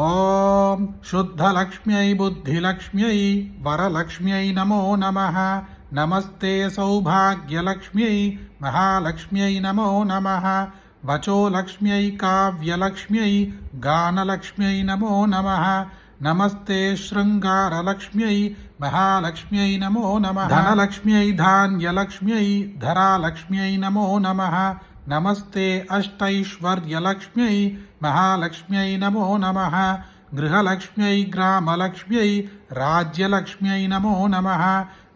ఓం శుద్ధలక్ష్మ్యై బుద్ధిలక్ష్మ్యై వరలక్ష్మ్యై నమో నమః. నమస్తే సౌభాగ్యలక్ష్మ్యై మహాలక్ష్మ్యై నమో నమః. వచోలక్ష్మ్యై కావ్యలక్ష్మ్యై గానలక్ష్మ్యై నమో నమః. నమస్తే శృంగారలక్ష్మ్యై మహాలక్ష్మ్యై నమో నమః. ధనలక్ష్మ్యై ధాన్యలక్ష్మ్యై ధరాలక్ష్మ్యై నమో నమః. నమస్తే అష్టైశ్వర్యలక్ష్మ్యై మహాలక్ష్మ్యై నమో నమః. గృహలక్ష్మ్యై గ్రామలక్ష్మ్యై రాజ్యలక్ష్మ్యై నమో నమః.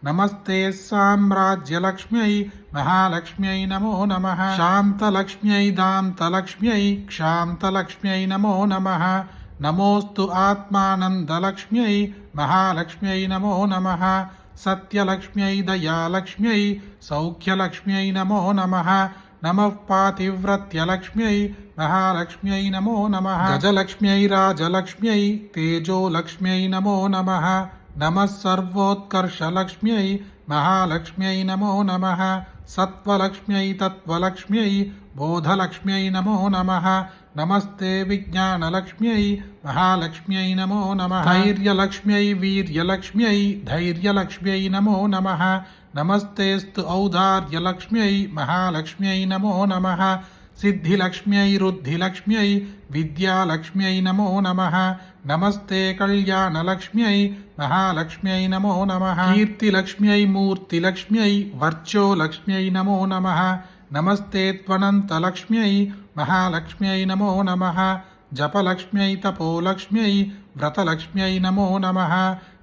నమస్తే సామ్రాజ్యలక్ష్మ్యై మహాలక్ష్మ్యై నమో నమః. శాంతలక్ష్మ్యై దాంతలక్ష్మ్యై క్షాంతలక్ష్మ్యై నమో నమః. నమోస్తు ఆత్మానందలక్ష్మ్యై మహాలక్ష్మ్యై నమో నమః. సత్యలక్ష్మ్యై దయాలక్ష్మ్యై సౌఖ్యలక్ష్మ్యై నమో నమః. నమః పాతివ్రత్యలక్ష్మ్యై మహాలక్ష్మ్యై నమో నమః. గజలక్ష్మ్యై రాజలక్ష్మ్యై తేజోలక్ష్మ్యై నమో నమః. నమః సర్వోత్కర్షలక్ష్మ్యై మహాలక్ష్మ్యై నమో నమః. సత్వలక్ష్మ్యై తత్వలక్ష్మ్యై బోధలక్ష్మ్యై నమో నమః. నమస్తే విజ్ఞానలక్ష్మ్యై మహాలక్ష్మ్యై నమో నమః. ధైర్యలక్ష్మ్యై వీర్యలక్ష్మ్యై ధైర్యలక్ష్మ్యై నమో నమః. నమస్తేస్తు ఔదార్యలక్ష్మ్యై మహాలక్ష్మ్యై నమో నమః. సిద్ధిలక్ష్మ్యై రుద్ధిలక్ష్మ్యై విద్యాలక్ష్మ్యై నమో నమః. నమస్తే కళ్యాణలక్ష్మ్యై మహాలక్ష్మ్యై నమో నమః. కీర్తిలక్ష్మ్యై మూర్తిలక్ష్మ్యై వర్చోలక్ష్మ్యై నమో నమః. నమస్తే త్వనంతలక్ష్మ్యై మహాలక్ష్మ్యై నమో నమః. జపలక్ష్మ్యై తపోలక్ష్మ్యై వ్రతలక్ష్మ్యై నమో నమః.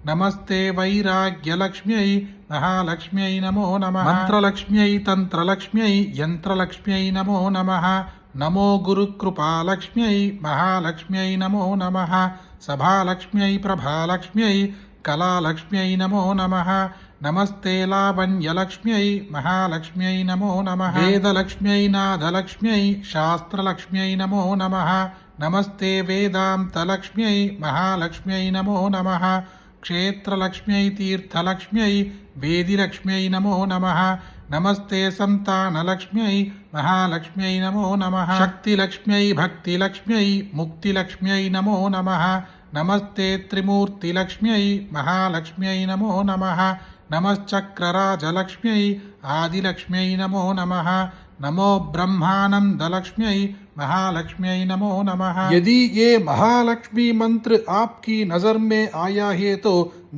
నమస్తే వైరాగ్యలక్ష్మ్యై మహాలక్ష్మ్యై నమో నమః. మంత్రలక్ష్మ్యై తంత్రలక్ష్మ్యై యంత్రలక్ష్మ్యై నమో నమః. నమో గురుకృపాలక్ష్మ్యై మహాలక్ష్మ్యై నమో నమః. సభాలక్ష్మ్యై ప్రభాలక్ష్మ్యై కళాలక్ష్మ్యై నమో నమః. నమస్తే లావణ్యలక్ష్మ్యై మహాలక్ష్మ్యై నమో నమః. వేదలక్ష్మ్యై నాదలక్ష్మ్యై శాస్త్రలక్ష్మ్యై నమో నమః. నమస్తే వేదాంతలక్ష్మ్యై మహాలక్ష్మ్యై నమో నమః. క్షేత్రలక్ష్మ్యై తీర్థలక్ష్మ్యై వేదిలక్ష్మ్యై నమో నమః. నమస్తే సంతానలక్ష్మ్యై మహాలక్ష్మ్యై నమో నమః. శక్తిలక్ష్మ్యై భక్తిలక్ష్మ్యై ముక్తిలక్ష్మ్యై నమో నమః. నమస్తే త్రిమూర్తిలక్ష్మ్యై మహాలక్ష్మ్యై నమో నమః. నమశ్చక్రరాజలక్ష్మ్యై ఆదిలక్ష్మ్యై నమో నమః. नमो ब्रह्मानंदलक्ष्म्यै महालक्ष्म्यै नमो नमः। यदि ये महालक्ष्मी मंत्र आपकी नजर में आया है तो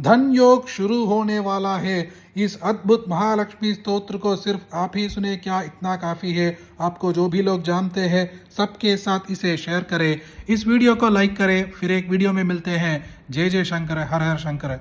धन योग शुरू होने वाला है। इस अद्भुत महालक्ष्मी स्तोत्र को सिर्फ आप ही सुने क्या इतना काफी है। आपको जो भी लोग जानते हैं सबके साथ इसे शेयर करें, इस वीडियो को लाइक करें। फिर एक वीडियो में मिलते हैं। जय जय शंकर, हर हर शंकर।